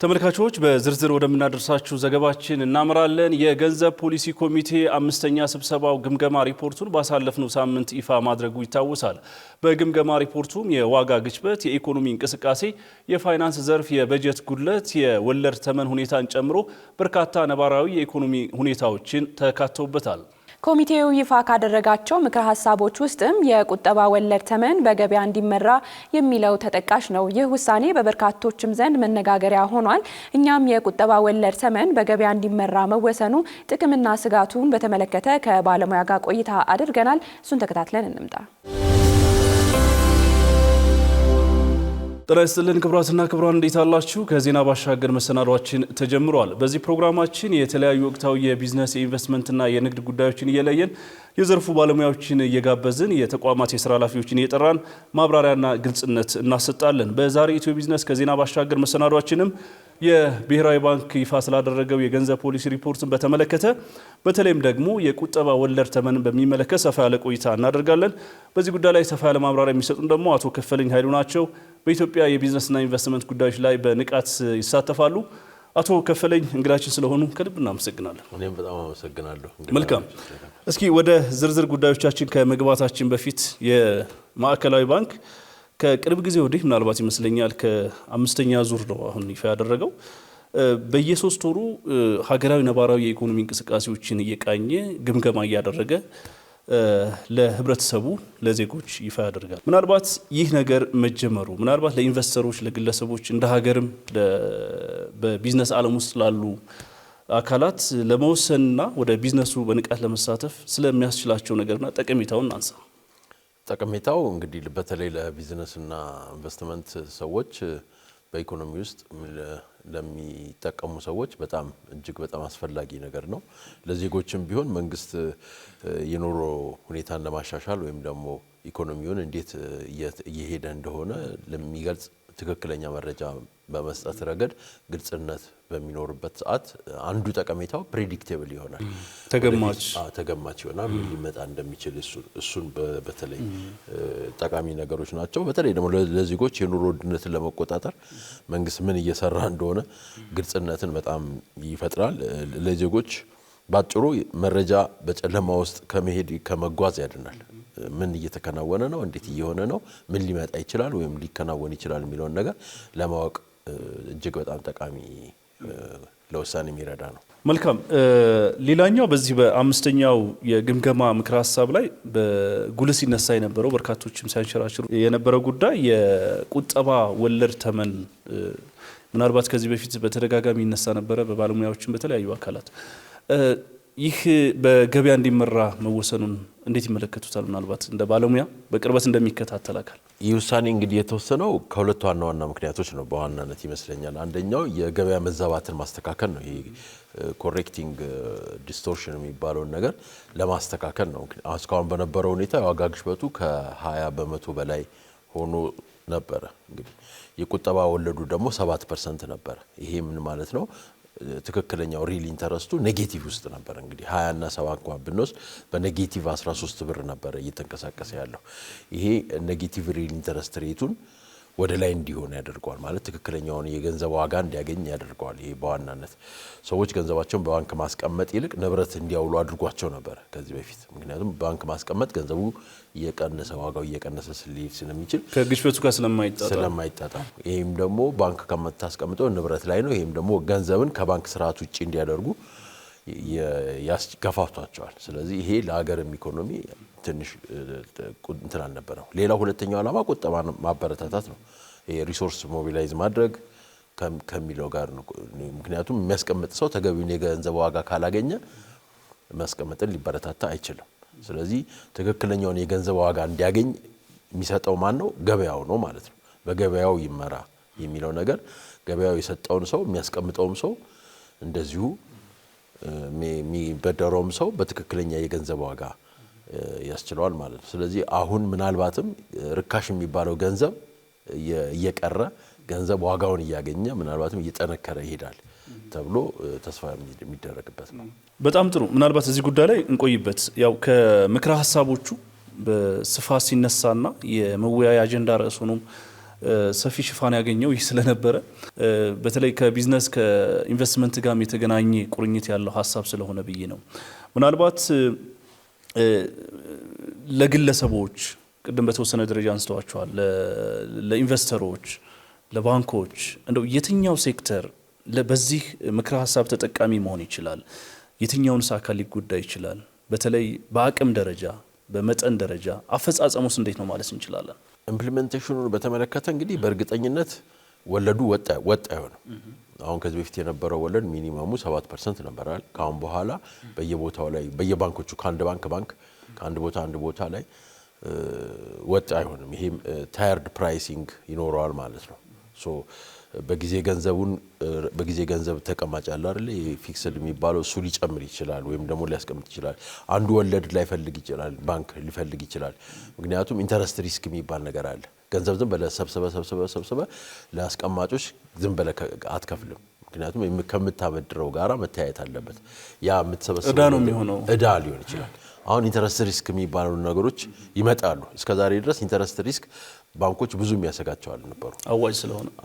ተመልካቾች በዝርዝር ወደምናደርሳችሁ ዘገባችን እናመራለን። የገንዘብ ፖሊሲ ኮሚቴ አምስተኛ ስብሰባው ግምገማ ሪፖርቱን ባሳለፍነው ሳምንት ይፋ ማድረጉ ይታወሳል። በግምገማ ሪፖርቱም የዋጋ ግሽበት፣ የኢኮኖሚ እንቅስቃሴ፣ የፋይናንስ ዘርፍ የበጀት ጉድለት፣ የወለድ ተመን ሁኔታን ጨምሮ በርካታ ነባራዊ የኢኮኖሚ ሁኔታዎችን ተካተውበታል። ኮሚቴው ይፋ ካደረጋቸው ምክረ ሀሳቦች ውስጥም የቁጠባ ወለድ ተመን በገበያ እንዲመራ የሚለው ተጠቃሽ ነው። ይህ ውሳኔ በበርካቶችም ዘንድ መነጋገሪያ ሆኗል። እኛም የቁጠባ ወለድ ተመን በገበያ እንዲመራ መወሰኑ ጥቅምና ስጋቱን በተመለከተ ከባለሙያ ጋር ቆይታ አድርገናል። እሱን ተከታትለን እንምጣ። ጤና ይስጥልን ክቡራትና ክቡራን፣ እንዴት አላችሁ? ከዜና ባሻገር መሰናዷችን ተጀምሯል። በዚህ ፕሮግራማችን የተለያዩ ወቅታዊ የቢዝነስ የኢንቨስትመንትና የንግድ ጉዳዮችን እየለየን የዘርፉ ባለሙያዎችን እየጋበዝን የተቋማት የስራ ኃላፊዎችን እየጠራን ማብራሪያና ግልጽነት እናሰጣለን። በዛሬ ኢትዮ ቢዝነስ ከዜና ባሻገር መሰናዷችንም የብሔራዊ ባንክ ይፋ ስላደረገው የገንዘብ ፖሊሲ ሪፖርትን በተመለከተ በተለይም ደግሞ የቁጠባ ወለድ ተመንን በሚመለከት ሰፋ ያለ ቆይታ እናደርጋለን። በዚህ ጉዳይ ላይ ሰፋ ያለ ማብራሪያ የሚሰጡን ደግሞ አቶ ከፈለኝ ኃይሉ ናቸው። በኢትዮጵያ የቢዝነስና ኢንቨስትመንት ጉዳዮች ላይ በንቃት ይሳተፋሉ። አቶ ከፈለኝ እንግዳችን ስለሆኑ ከልብ እናመሰግናለን። እኔም በጣም አመሰግናለሁ። መልካም። እስኪ ወደ ዝርዝር ጉዳዮቻችን ከመግባታችን በፊት የማዕከላዊ ባንክ ከቅርብ ጊዜ ወዲህ ምናልባት ይመስለኛል ከአምስተኛ ዙር ነው አሁን ይፋ ያደረገው በየሶስት ወሩ ሀገራዊ ነባራዊ የኢኮኖሚ እንቅስቃሴዎችን እየቃኘ ግምገማ እያደረገ ለህብረተሰቡ ለዜጎች ይፋ ያደርጋል። ምናልባት ይህ ነገር መጀመሩ ምናልባት ለኢንቨስተሮች ለግለሰቦች እንደ ሀገርም በቢዝነስ ዓለም ውስጥ ላሉ አካላት ለመወሰንና ወደ ቢዝነሱ በንቃት ለመሳተፍ ስለሚያስችላቸው ነገርና ጠቀሜታውን አንሳ። ጠቀሜታው እንግዲህ በተለይ ለቢዝነስና ኢንቨስትመንት ሰዎች በኢኮኖሚ ውስጥ ለሚጠቀሙ ሰዎች በጣም እጅግ በጣም አስፈላጊ ነገር ነው። ለዜጎችም ቢሆን መንግስት የኑሮ ሁኔታን ለማሻሻል ወይም ደግሞ ኢኮኖሚውን እንዴት እየሄደ እንደሆነ ለሚገልጽ ትክክለኛ መረጃ በመስጠት ረገድ ግልጽነት በሚኖርበት ሰዓት አንዱ ጠቀሜታው ፕሬዲክቴብል ይሆናል፣ ተገማች ይሆናል። ምን ሊመጣ እንደሚችል እሱን በተለይ ጠቃሚ ነገሮች ናቸው። በተለይ ደግሞ ለዜጎች የኑሮ ውድነትን ለመቆጣጠር መንግስት ምን እየሰራ እንደሆነ ግልጽነትን በጣም ይፈጥራል። ለዜጎች ባጭሩ መረጃ በጨለማ ውስጥ ከመሄድ ከመጓዝ ያድናል። ምን እየተከናወነ ነው፣ እንዴት እየሆነ ነው፣ ምን ሊመጣ ይችላል ወይም ሊከናወን ይችላል የሚለውን ነገር ለማወቅ እጅግ በጣም ጠቃሚ ለውሳኔ የሚረዳ ነው። መልካም። ሌላኛው በዚህ በአምስተኛው የግምገማ ምክረ ሀሳብ ላይ በጉልህ ሲነሳ የነበረው በርካቶችም ሲያንሸራሽሩ የነበረው ጉዳይ የቁጠባ ወለድ ተመን ምናልባት ከዚህ በፊት በተደጋጋሚ ይነሳ ነበረ በባለሙያዎችም በተለያዩ አካላት። ይህ በገበያ እንዲመራ መወሰኑን እንዴት ይመለከቱታል? ምናልባት እንደ ባለሙያ በቅርበት እንደሚከታተል አካል ይህ ውሳኔ እንግዲህ የተወሰነው ከሁለት ዋና ዋና ምክንያቶች ነው በዋናነት ይመስለኛል። አንደኛው የገበያ መዛባትን ማስተካከል ነው። ይሄ ኮሬክቲንግ ዲስቶርሽን የሚባለውን ነገር ለማስተካከል ነው። እስካሁን በነበረው ሁኔታ የዋጋ ግሽበቱ ከ20 በመቶ በላይ ሆኖ ነበረ። እንግዲህ የቁጠባ ወለዱ ደግሞ 7% ነበረ። ይሄ ምን ማለት ነው? ትክክለኛው ሪል ኢንተረስቱ ኔጌቲቭ ውስጥ ነበር። እንግዲህ 20 እና 7 እንኳን ብንወስድ በኔጌቲቭ 13 ብር ነበር እየተንቀሳቀሰ ያለው። ይሄ ኔጌቲቭ ሪል ኢንተረስት ሬቱን ወደ ላይ እንዲሆን ያደርገዋል። ማለት ትክክለኛውን የገንዘብ ዋጋ እንዲያገኝ ያደርገዋል። ይሄ በዋናነት ሰዎች ገንዘባቸውን በባንክ ማስቀመጥ ይልቅ ንብረት እንዲያውሉ አድርጓቸው ነበር ከዚህ በፊት። ምክንያቱም ባንክ ማስቀመጥ ገንዘቡ እየቀነሰ ዋጋው እየቀነሰ ሊሄድ ስለሚችል ከግሽበቱ ጋር ስለማይጣጣም ይሄም ደግሞ ባንክ ከመታስቀምጠው ንብረት ላይ ነው። ይሄም ደግሞ ገንዘብን ከባንክ ስርዓት ውጪ እንዲያደርጉ ያስገፋፍቷቸዋል። ስለዚህ ይሄ ለሀገርም ኢኮኖሚ ትንሽ እንትን አልነበረው። ሌላው ሁለተኛው ዓላማ ቁጠባን ማበረታታት ነው። ይሄ ሪሶርስ ሞቢላይዝ ማድረግ ከሚለው ጋር ነው። ምክንያቱም የሚያስቀምጥ ሰው ተገቢውን የገንዘብ ዋጋ ካላገኘ ማስቀመጥን ሊበረታታ አይችልም። ስለዚህ ትክክለኛውን የገንዘብ ዋጋ እንዲያገኝ የሚሰጠው ማን ነው? ገበያው ነው ማለት ነው። በገበያው ይመራ የሚለው ነገር ገበያው የሰጠውን ሰው የሚያስቀምጠውም ሰው እንደዚሁ የሚበደረውም ሰው በትክክለኛ የገንዘብ ዋጋ ያስችለዋል ማለት ነው። ስለዚህ አሁን ምናልባትም ርካሽ የሚባለው ገንዘብ እየቀረ ገንዘብ ዋጋውን እያገኘ ምናልባትም እየጠነከረ ይሄዳል ተብሎ ተስፋ የሚደረግበት ነው። በጣም ጥሩ። ምናልባት እዚህ ጉዳይ ላይ እንቆይበት። ያው ከምክረ ሀሳቦቹ በስፋት ሲነሳና የመወያያ አጀንዳ ርዕስ ሆኖ ሰፊ ሽፋን ያገኘው ይህ ስለነበረ በተለይ ከቢዝነስ ከኢንቨስትመንት ጋር የተገናኘ ቁርኝት ያለው ሀሳብ ስለሆነ ብዬ ነው። ምናልባት ለግለሰቦች ቅድም በተወሰነ ደረጃ አንስተዋቸዋል፣ ለኢንቨስተሮች፣ ለባንኮች እንደው የትኛው ሴክተር በዚህ ምክረ ሀሳብ ተጠቃሚ መሆን ይችላል? የትኛውንስ አካል ሊጎዳ ይችላል? በተለይ በአቅም ደረጃ በመጠን ደረጃ አፈጻጸሙስ እንዴት ነው ማለት እንችላለን? ኢምፕሊሜንቴሽኑን በተመለከተ እንግዲህ በእርግጠኝነት ወለዱ ወጣ አይሆንም። አሁን ከዚህ በፊት የነበረው ወለድ ሚኒመሙ 7% ነበራል። ካሁን በኋላ በየቦታው ላይ በየባንኮቹ ከአንድ ባንክ ከአንድ ቦታ ላይ ወጣ አይሆንም። ይሄም ታየርድ ፕራይሲንግ ይኖረዋል ማለት ነው። ሶ በጊዜ ገንዘብ ተቀማጭ ያለ አይደል ፊክስድ የሚባለው እሱ ሊጨምር ይችላል ወይም ደግሞ ሊያስቀምጥ ይችላል። አንዱ ወለድ ላይፈልግ ይችላል፣ ባንክ ሊፈልግ ይችላል። ምክንያቱም ኢንተረስት ሪስክ የሚባል ነገር አለ። ገንዘብ ዝም ብለህ ሰብስበ ለአስቀማጮች ዝም ብለህ አትከፍልም። ምክንያቱም ከምታበድረው ጋራ መታየት አለበት። ያ የምትሰበስበው እዳ ነው የሚሆነው፣ እዳ ሊሆን ይችላል። አሁን ኢንተረስት ሪስክ የሚባሉ ነገሮች ይመጣሉ። እስከዛሬ ድረስ ኢንተረስት ሪስክ ባንኮች ብዙ የሚያሰጋቸው አልነበሩ፣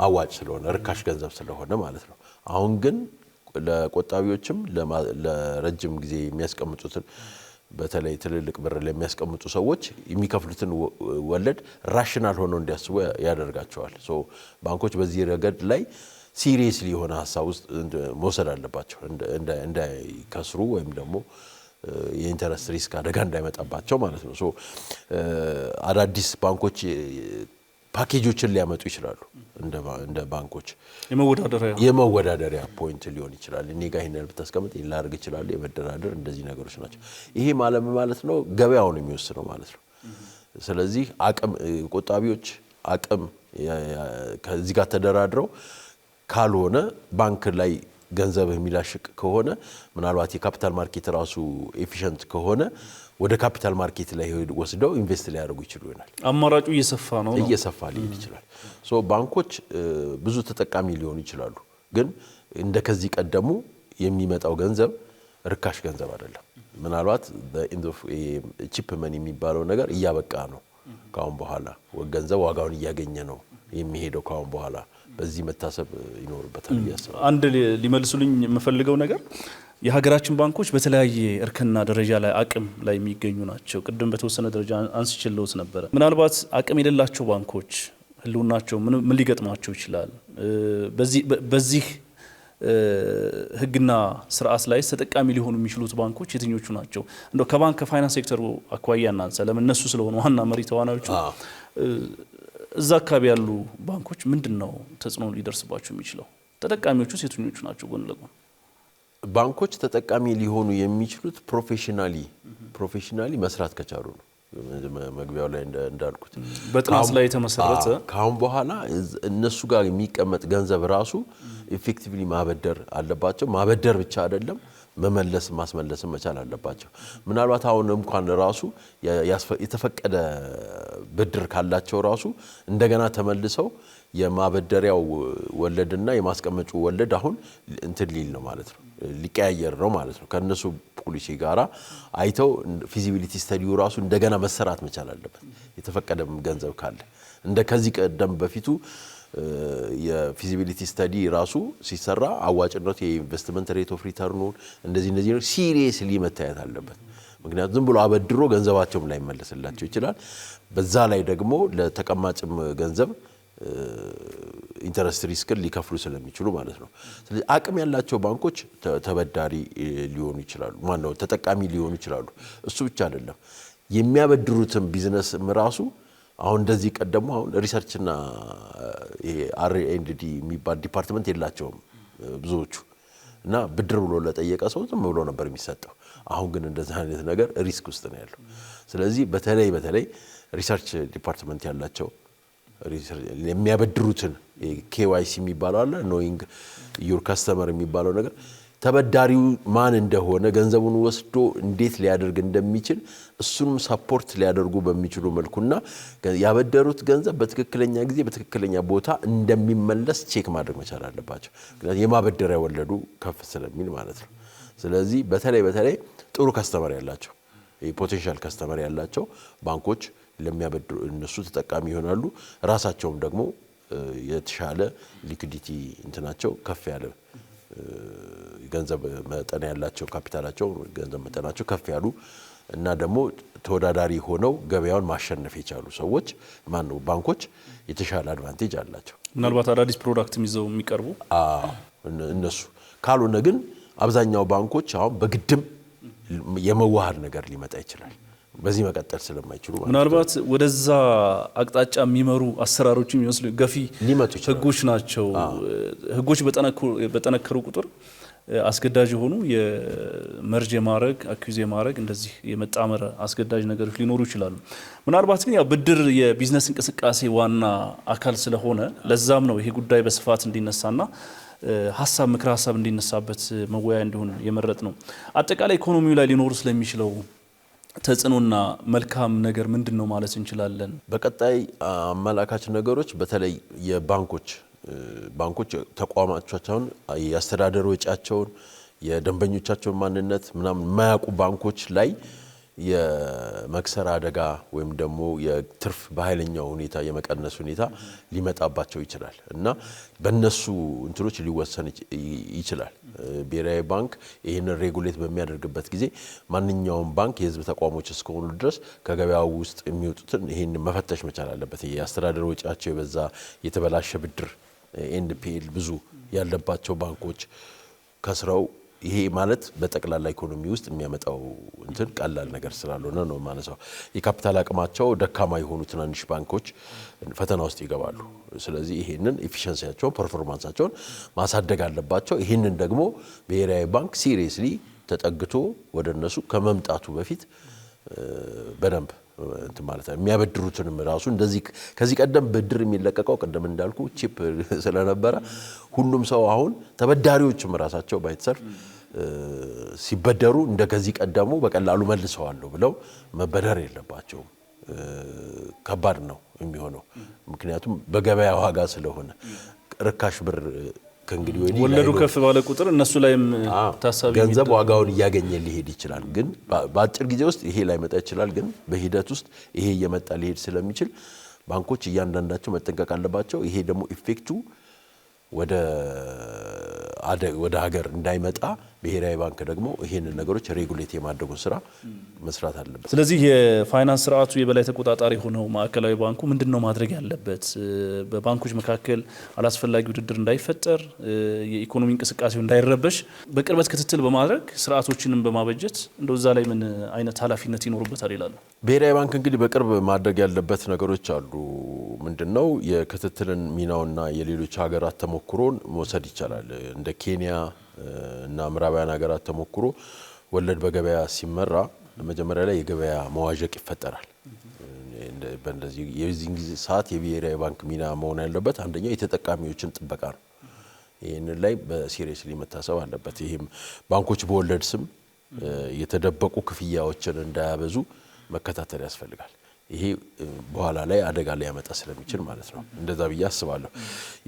አዋጭ ስለሆነ ርካሽ ገንዘብ ስለሆነ ማለት ነው። አሁን ግን ለቆጣቢዎችም ለረጅም ጊዜ የሚያስቀምጡትን በተለይ ትልልቅ ብር ለሚያስቀምጡ ሰዎች የሚከፍሉትን ወለድ ራሽናል ሆነው እንዲያስቡ ያደርጋቸዋል። ሶ ባንኮች በዚህ ረገድ ላይ ሲሪየስሊ የሆነ ሀሳብ ውስጥ መውሰድ አለባቸው እንዳይከስሩ ወይም ደግሞ የኢንተረስት ሪስክ አደጋ እንዳይመጣባቸው ማለት ነው። ሶ አዳዲስ ባንኮች ፓኬጆችን ሊያመጡ ይችላሉ። እንደ ባንኮች የመወዳደሪያ ፖይንት ሊሆን ይችላል። እኔ ጋር ይሄን ብታስቀምጥ ላርግ ይችላል። የመደራደር እንደዚህ ነገሮች ናቸው። ይሄ ማለት ነው ገበያውን የሚወስነው ማለት ነው። ስለዚህ ቆጣቢዎች አቅም ከዚህ ጋር ተደራድረው ካልሆነ ባንክ ላይ ገንዘብ የሚላሽቅ ከሆነ ምናልባት የካፒታል ማርኬት ራሱ ኤፊሽንት ከሆነ ወደ ካፒታል ማርኬት ላይ ወስደው ኢንቨስት ሊያደርጉ ይችሉ ይሆናል። አማራጩ እየሰፋ ሊሄድ ይችላል። ሶ ባንኮች ብዙ ተጠቃሚ ሊሆኑ ይችላሉ። ግን እንደ ከዚህ ቀደሙ የሚመጣው ገንዘብ ርካሽ ገንዘብ አይደለም። ምናልባት ቺፕ መኒ የሚባለው ነገር እያበቃ ነው። ካሁን በኋላ ገንዘብ ዋጋውን እያገኘ ነው የሚሄደው ካሁን በኋላ። በዚህ መታሰብ ይኖርበታል ያስባል። አንድ ሊመልሱልኝ የምፈልገው ነገር የሀገራችን ባንኮች በተለያየ እርከንና ደረጃ ላይ አቅም ላይ የሚገኙ ናቸው። ቅድም በተወሰነ ደረጃ አንስቼልዎት ነበረ። ምናልባት አቅም የሌላቸው ባንኮች ህልውናቸው ምን ሊገጥማቸው ይችላል? በዚህ ህግና ስርዓት ላይ ተጠቃሚ ሊሆኑ የሚችሉት ባንኮች የትኞቹ ናቸው? እንደው ከባንክ ከፋይናንስ ሴክተሩ አኳያ እናንሳ። ለምን እነሱ ስለሆኑ ዋና መሪ ተዋናዮቹ እዛ አካባቢ ያሉ ባንኮች ምንድነው ተጽዕኖ ሊደርስባቸው የሚችለው? ተጠቃሚዎቹ የትኞቹ ናቸው? ጎን ለጎን ባንኮች ተጠቃሚ ሊሆኑ የሚችሉት ፕሮፌሽናሊ መስራት ከቻሉ ነው። መግቢያው ላይ እንዳልኩት በጥናት ላይ የተመሰረተ ካሁን በኋላ እነሱ ጋር የሚቀመጥ ገንዘብ ራሱ ኢፌክቲቭሊ ማበደር አለባቸው። ማበደር ብቻ አይደለም ማስመለስ መቻል አለባቸው። ምናልባት አሁን እንኳን ራሱ የተፈቀደ ብድር ካላቸው ራሱ እንደገና ተመልሰው የማበደሪያው ወለድና የማስቀመጩ ወለድ አሁን እንትን ሊል ነው ማለት ነው፣ ሊቀያየር ነው ማለት ነው። ከነሱ ፖሊሲ ጋራ አይተው ፊዚቢሊቲ ስተዲው ራሱ እንደገና መሰራት መቻል አለበት። የተፈቀደም ገንዘብ ካለ እንደ ከዚህ ቀደም በፊቱ የፊዚቢሊቲ ስተዲ ራሱ ሲሰራ አዋጭነት የኢንቨስትመንት ሬት ኦፍ ሪተርኑን እንደዚህ ሲሪየስሊ መታየት አለበት። ምክንያቱም ዝም ብሎ አበድሮ ገንዘባቸውም ላይ መለስላቸው ይችላል። በዛ ላይ ደግሞ ለተቀማጭም ገንዘብ ኢንተረስት ሪስክን ሊከፍሉ ስለሚችሉ ማለት ነው። ስለዚህ አቅም ያላቸው ባንኮች ተበዳሪ ሊሆኑ ይችላሉ፣ ማነው ተጠቃሚ ሊሆኑ ይችላሉ። እሱ ብቻ አይደለም የሚያበድሩትም ቢዝነስም ራሱ አሁን እንደዚህ ቀደሙ አሁን ሪሰርችና R&D የሚባል ዲፓርትመንት የላቸውም ብዙዎቹ እና ብድር ብሎ ለጠየቀ ሰው ዝም ብሎ ነበር የሚሰጠው። አሁን ግን እንደዚህ አይነት ነገር ሪስክ ውስጥ ነው ያለው። ስለዚህ በተለይ ሪሰርች ዲፓርትመንት ያላቸው የሚያበድሩትን KYC የሚባለው አለ ኖዊንግ ዩር ከስተመር የሚባለው ነገር ተበዳሪው ማን እንደሆነ ገንዘቡን ወስዶ እንዴት ሊያደርግ እንደሚችል እሱንም ሰፖርት ሊያደርጉ በሚችሉ መልኩና ያበደሩት ገንዘብ በትክክለኛ ጊዜ በትክክለኛ ቦታ እንደሚመለስ ቼክ ማድረግ መቻል አለባቸው። ምክንያቱም የማበደሪያ ወለዱ ከፍ ስለሚል ማለት ነው። ስለዚህ በተለይ ጥሩ ከስተመር ያላቸው ፖቴንሻል ከስተመር ያላቸው ባንኮች ለሚያበድሩ እነሱ ተጠቃሚ ይሆናሉ። ራሳቸውም ደግሞ የተሻለ ሊኩዲቲ እንትናቸው ከፍ ያለ ገንዘብ መጠን ያላቸው ካፒታላቸው ገንዘብ መጠናቸው ከፍ ያሉ እና ደግሞ ተወዳዳሪ ሆነው ገበያውን ማሸነፍ የቻሉ ሰዎች ማነው ባንኮች የተሻለ አድቫንቴጅ አላቸው። ምናልባት አዳዲስ ፕሮዳክት ይዘው የሚቀርቡ እነሱ ካልሆነ ግን አብዛኛው ባንኮች አሁን በግድም የመዋሃድ ነገር ሊመጣ ይችላል። በዚህ መቀጠል ስለማይችሉ ምናልባት ወደዛ አቅጣጫ የሚመሩ አሰራሮች የሚመስሉ ገፊ ህጎች ናቸው። ህጎች በጠነከሩ ቁጥር አስገዳጅ የሆኑ የመርጅ የማድረግ አኩዝ የማድረግ እንደዚህ የመጣመር አስገዳጅ ነገሮች ሊኖሩ ይችላሉ። ምናልባት ግን ያው ብድር የቢዝነስ እንቅስቃሴ ዋና አካል ስለሆነ ለዛም ነው ይሄ ጉዳይ በስፋት እንዲነሳና ምክረ ሀሳብ እንዲነሳበት መወያያ እንዲሆን የመረጥ ነው። አጠቃላይ ኢኮኖሚው ላይ ሊኖሩ ስለሚችለው ተጽዕኖና መልካም ነገር ምንድነው ማለት እንችላለን? በቀጣይ አመላካች ነገሮች በተለይ የባንኮች ተቋማቸውን ያስተዳደሩ ወጪያቸውን የደንበኞቻቸውን ማንነት ምናምን የማያውቁ ባንኮች ላይ የመክሰር አደጋ ወይም ደግሞ የትርፍ በኃይለኛው ሁኔታ የመቀነስ ሁኔታ ሊመጣባቸው ይችላል እና በእነሱ እንትኖች ሊወሰን ይችላል። ብሔራዊ ባንክ ይህንን ሬጉሌት በሚያደርግበት ጊዜ ማንኛውም ባንክ የህዝብ ተቋሞች እስከሆኑ ድረስ ከገበያው ውስጥ የሚወጡትን ይህን መፈተሽ መቻል አለበት። የአስተዳደር ወጪያቸው የበዛ የተበላሸ ብድር ኤንፒኤል ብዙ ያለባቸው ባንኮች ከስራው ይሄ ማለት በጠቅላላ ኢኮኖሚ ውስጥ የሚያመጣው እንትን ቀላል ነገር ስላልሆነ ነው ማነሳው። የካፒታል አቅማቸው ደካማ የሆኑ ትናንሽ ባንኮች ፈተና ውስጥ ይገባሉ። ስለዚህ ይሄንን ኤፊሺየንሲያቸውን ፐርፎርማንሳቸውን ማሳደግ አለባቸው። ይሄንን ደግሞ ብሔራዊ ባንክ ሲሪየስሊ ተጠግቶ ወደ እነሱ ከመምጣቱ በፊት በደንብ እንትን ማለት ነው። የሚያበድሩትንም ራሱ እንደዚህ ከዚህ ቀደም ብድር የሚለቀቀው ቀደም እንዳልኩ ቺፕ ስለነበረ ሁሉም ሰው አሁን ተበዳሪዎችም ራሳቸው ባይተሰር ሲበደሩ እንደ ከዚህ ቀደሙ በቀላሉ መልሰዋለሁ ብለው መበደር የለባቸውም። ከባድ ነው የሚሆነው ምክንያቱም በገበያ ዋጋ ስለሆነ ርካሽ ብር ከእንግዲህ ወዲህ ወለዱ ከፍ ባለ ቁጥር እነሱ ላይም ታሳቢ ገንዘብ ዋጋውን እያገኘ ሊሄድ ይችላል። ግን በአጭር ጊዜ ውስጥ ይሄ ላይ መጣ ይችላል። ግን በሂደት ውስጥ ይሄ እየመጣ ሊሄድ ስለሚችል ባንኮች እያንዳንዳቸው መጠንቀቅ አለባቸው። ይሄ ደግሞ ኢፌክቱ ወደ ሀገር እንዳይመጣ ብሔራዊ ባንክ ደግሞ ይሄንን ነገሮች ሬጉሌት የማድረጉን ስራ መስራት አለበት። ስለዚህ የፋይናንስ ስርዓቱ የበላይ ተቆጣጣሪ ሆነው ማዕከላዊ ባንኩ ምንድነው ማድረግ ያለበት? በባንኮች መካከል አላስፈላጊ ውድድር እንዳይፈጠር፣ የኢኮኖሚ እንቅስቃሴው እንዳይረበሽ በቅርበት ክትትል በማድረግ ስርዓቶችንም በማበጀት እንደው እዛ ላይ ምን አይነት ኃላፊነት ይኖርበታል ይላሉ? ብሔራዊ ባንክ እንግዲህ በቅርብ ማድረግ ያለበት ነገሮች አሉ። ምንድነው የክትትልን ሚናውና የሌሎች ሀገራት ተሞክሮን መውሰድ ይቻላል። እንደ ኬንያ እና ምዕራባውያን ሀገራት ተሞክሮ ወለድ በገበያ ሲመራ መጀመሪያ ላይ የገበያ መዋዠቅ ይፈጠራል። በእንደዚህ የዚህ ጊዜ ሰዓት የብሔራዊ ባንክ ሚና መሆን ያለበት አንደኛው የተጠቃሚዎችን ጥበቃ ነው። ይህንን ላይ በሲሪየስሊ መታሰብ አለበት። ይህም ባንኮች በወለድ ስም የተደበቁ ክፍያዎችን እንዳያበዙ መከታተል ያስፈልጋል። ይሄ በኋላ ላይ አደጋ ላይ ያመጣ ስለሚችል ማለት ነው። እንደዛ ብዬ አስባለሁ።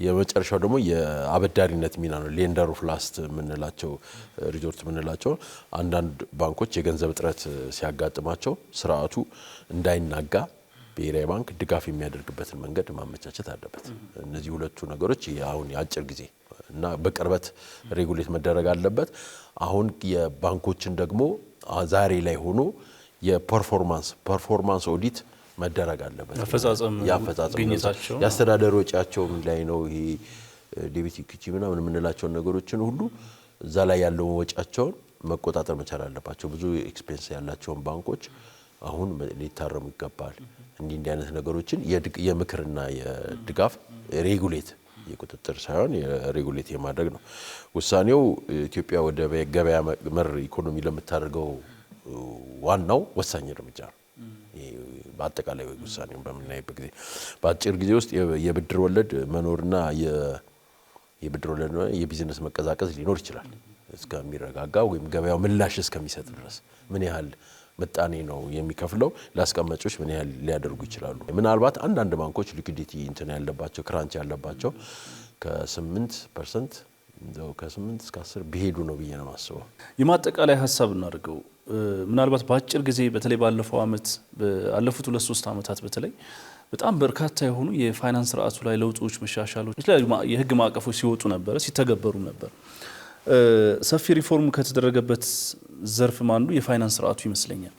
የመጨረሻው ደግሞ የአበዳሪነት ሚና ነው። ሌንደር ኦፍ ላስት የምንላቸው ሪዞርት የምንላቸው አንዳንድ ባንኮች የገንዘብ እጥረት ሲያጋጥማቸው ስርዓቱ እንዳይናጋ ብሔራዊ ባንክ ድጋፍ የሚያደርግበትን መንገድ ማመቻቸት አለበት። እነዚህ ሁለቱ ነገሮች አሁን የአጭር ጊዜ እና በቅርበት ሬጉሌት መደረግ አለበት። አሁን የባንኮችን ደግሞ ዛሬ ላይ ሆኖ የፐርፎርማንስ ኦዲት መደረግ አለበት። ያፈጻጸም ያስተዳደር ወጪያቸው ምን ላይ ነው? ይሄ ዴቢት ኢኩዊቲ ምናምን የምንላቸው ነገሮችን ሁሉ እዛ ላይ ያለው ወጪያቸውን መቆጣጠር መቻል አለባቸው። ብዙ ኤክስፔንስ ያላቸውን ባንኮች አሁን ሊታረሙ ይገባል። እንዲህ አይነት ነገሮችን የምክርና የድጋፍ ሬጉሌት የቁጥጥር ሳይሆን የሬጉሌት የማድረግ ነው ውሳኔው። ኢትዮጵያ ወደ ገበያ መር ኢኮኖሚ ለምታደርገው ዋናው ወሳኝ እርምጃ ነው። በአጠቃላይ ውሳኔውን በምናይበት ጊዜ በአጭር ጊዜ ውስጥ የብድር ወለድ መኖርና የብድር ወለድ የቢዝነስ መቀዛቀዝ ሊኖር ይችላል እስከሚረጋጋ ወይም ገበያው ምላሽ እስከሚሰጥ ድረስ ምን ያህል ምጣኔ ነው የሚከፍለው ለአስቀማጮች ምን ያህል ሊያደርጉ ይችላሉ። ምናልባት አንዳንድ ባንኮች ሊኩዲቲ እንትን ያለባቸው ክራንች ያለባቸው ከ8% ከ8 እስከ 10 ቢሄዱ ነው ብዬ ነው ማስበው። የማጠቃላይ ሐሳብ እናድርገው። ምናልባት በአጭር ጊዜ በተለይ ባለፈው አመት ባለፉት 2-3 አመታት በተለይ በጣም በርካታ የሆኑ የፋይናንስ ስርዓቱ ላይ ለውጦች፣ መሻሻሎች፣ የተለያዩ የህግ ማዕቀፎች ሲወጡ ነበር፣ ሲተገበሩ ነበር። ሰፊ ሪፎርም ከተደረገበት ዘርፍም አንዱ የፋይናንስ ስርዓቱ ይመስለኛል።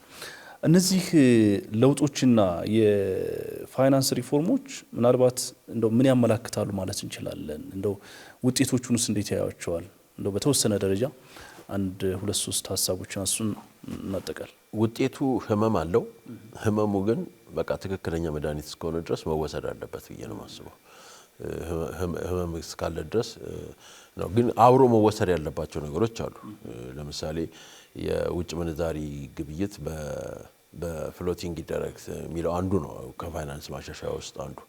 እነዚህ ለውጦችና የፋይናንስ ሪፎርሞች ምናልባት እንደው ምን ያመላክታሉ ማለት እንችላለን? እንደው ውጤቶቹንስ እንዴት ያያቸዋል? እንደው በተወሰነ ደረጃ አንድ ሁለት ሶስት ሀሳቦችን እሱን እናጠቃል። ውጤቱ ህመም አለው። ህመሙ ግን በቃ ትክክለኛ መድኃኒት እስከሆነ ድረስ መወሰድ አለበት ብዬ ነው የማስበው። ህመም እስካለ ድረስ ነው። ግን አብሮ መወሰድ ያለባቸው ነገሮች አሉ። ለምሳሌ የውጭ ምንዛሪ ግብይት በፍሎቲንግ ይደረግ የሚለው አንዱ ነው። ከፋይናንስ ማሻሻያ ውስጥ አንዱ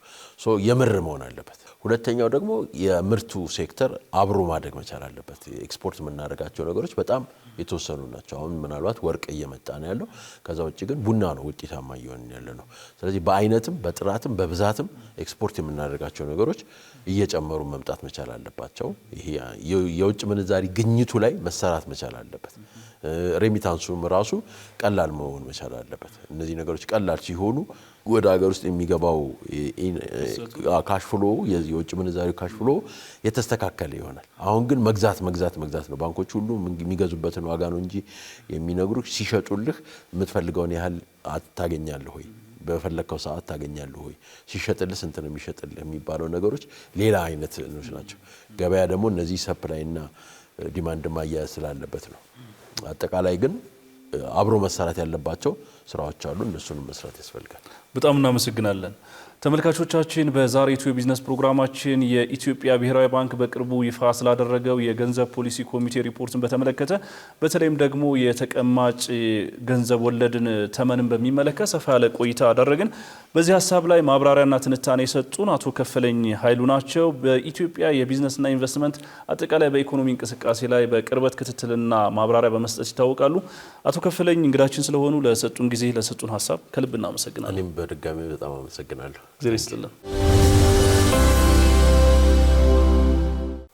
የምር መሆን አለበት። ሁለተኛው ደግሞ የምርቱ ሴክተር አብሮ ማደግ መቻል አለበት። ኤክስፖርት የምናደርጋቸው ነገሮች በጣም የተወሰኑ ናቸው። አሁን ምናልባት ወርቅ እየመጣ ነው ያለው። ከዛ ውጭ ግን ቡና ነው ውጤታማ እየሆነ ያለ ነው። ስለዚህ በአይነትም በጥራትም በብዛትም ኤክስፖርት የምናደርጋቸው ነገሮች እየጨመሩ መምጣት መቻል አለባቸው። ይሄ የውጭ ምንዛሪ ግኝቱ ላይ መሰራት መቻል አለበት። ሬሚታንሱም ራሱ ቀላል መሆን መቻል አለበት። እነዚህ ነገሮች ቀላል ሲሆኑ ወደ ሀገር ውስጥ የሚገባው ካሽ ፍሎ የውጭ ምንዛሪ ካሽ ፍሎ የተስተካከለ ይሆናል። አሁን ግን መግዛት ነው። ባንኮች ሁሉ የሚገዙበትን ዋጋ ነው እንጂ የሚነግሩህ ሲሸጡልህ የምትፈልገውን ያህል ታገኛለህ ወይ፣ በፈለከው ሰዓት ታገኛለህ ወይ፣ ሲሸጥልህ ስንት ነው የሚሸጥልህ የሚባለው ነገሮች ሌላ አይነት ናቸው። ገበያ ደግሞ እነዚህ ሰፕላይና ዲማንድ ማያያዝ ስላለበት ነው። አጠቃላይ ግን አብሮ መሰራት ያለባቸው ስራዎች አሉ። እነሱንም መስራት ያስፈልጋል። በጣም እናመሰግናለን። ተመልካቾቻችን በዛሬቱ የቢዝነስ ፕሮግራማችን የኢትዮጵያ ብሔራዊ ባንክ በቅርቡ ይፋ ስላደረገው የገንዘብ ፖሊሲ ኮሚቴ ሪፖርትን በተመለከተ በተለይም ደግሞ የተቀማጭ ገንዘብ ወለድን ተመንን በሚመለከት ሰፋ ያለ ቆይታ አደረግን። በዚህ ሀሳብ ላይ ማብራሪያና ትንታኔ የሰጡን አቶ ከፈለኝ ኃይሉ ናቸው። በኢትዮጵያ የቢዝነስና ኢንቨስትመንት አጠቃላይ በኢኮኖሚ እንቅስቃሴ ላይ በቅርበት ክትትልና ማብራሪያ በመስጠት ይታወቃሉ። አቶ ከፈለኝ እንግዳችን ስለሆኑ ለሰጡን ጊዜ ለሰጡን ሀሳብ ከልብ እናመሰግናለን። እኔም በድጋሚ በጣም አመሰግናለሁ።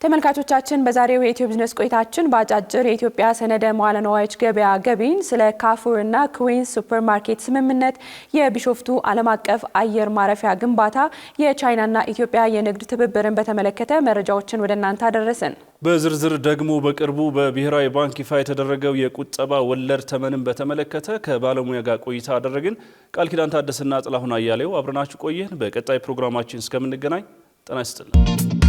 ተመልካቾቻችን በዛሬው የኢትዮ ቢዝነስ ቆይታችን በአጫጭር የኢትዮጵያ ሰነደ መዋለ ንዋዮች ገበያ ገቢን፣ ስለ ካርፉር እና ኩዊንስ ሱፐርማርኬት ስምምነት፣ የቢሾፍቱ ዓለም አቀፍ አየር ማረፊያ ግንባታ፣ የቻይናና ኢትዮጵያ የንግድ ትብብርን በተመለከተ መረጃዎችን ወደ እናንተ አደረስን። በዝርዝር ደግሞ በቅርቡ በብሔራዊ ባንክ ይፋ የተደረገው የቁጠባ ወለድ ተመንን በተመለከተ ከባለሙያ ጋር ቆይታ አደረግን። ቃል ኪዳን ታደሰና ጥላሁን አያሌው አብረናችሁ ቆየን። በቀጣይ ፕሮግራማችን እስከምንገናኝ ጤና ይስጥልን።